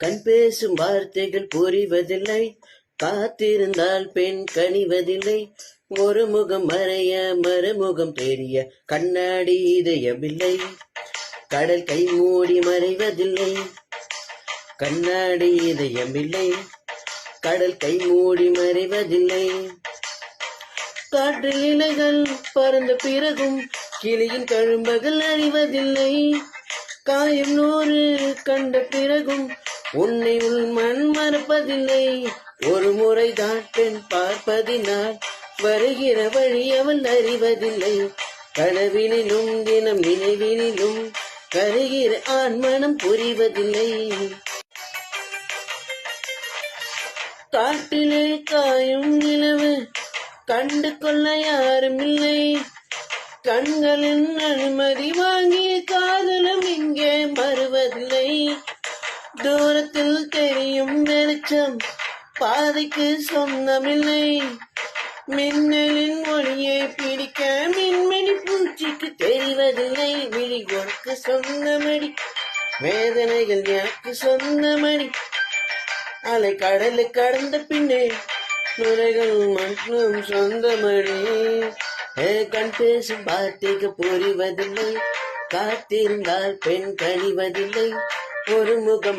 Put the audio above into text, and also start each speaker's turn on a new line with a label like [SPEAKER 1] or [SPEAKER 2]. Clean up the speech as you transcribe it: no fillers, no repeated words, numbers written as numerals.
[SPEAKER 1] கண் பேசும் வார்த்தைகள் புரிவதில்லை, காத்திருந்தால் பெண் கனிவதில்லை. ஒரு முகம் மறைய மறுமுகம் தெரிய கண்ணாடி இதயமில்லை. கடல் கை மூடி மறைவதில்லை, கண்ணாடி இதயமில்லை. கடல் கை மூடி மறைவதில்லை. காற்றில் இலைகள் பறந்த பிறகும் கிளியின் கழும்பகள் அழிவதில்லை. காயம் 100 கண்ட பிறகும் உன்னை உள் மண் மறப்பதில்லை. ஒரு முறைதான் பெண் பார்ப்பதினால் வருகிற வழி அவள் அறிவதில்லை. கனவினிலும் தினம் நினைவினிலும் கருகிற ஆண் மனம் புரிவதில்லை. காட்டிலே காயும் நிலவு கண்டு கொள்ள யாரும் இல்லை. கண்களின் அனுமதி வாங்கிய காதலும் இங்கே வருவதில்லை. தூரத்தில் தெரியும் வெளிச்சம் பாதைக்கு சொந்தமில்லை. மின்னலின் ஒளியை பிடிக்க மின்மணி பூச்சிக்கு தெரிவதில்லை. விழிகளுக்கு சொந்தமடி, வேதனைகள் யாருக்கு சொந்தமடி. அலை கடலை கடந்த பின்னே நுரைகள் மட்டும் சொந்தமடி. கண் பேசும் வார்த்தைக்கு புரிவதில்லை, காத்திருந்தால் பெண் கழிவதில்லை. ஒரு முகம்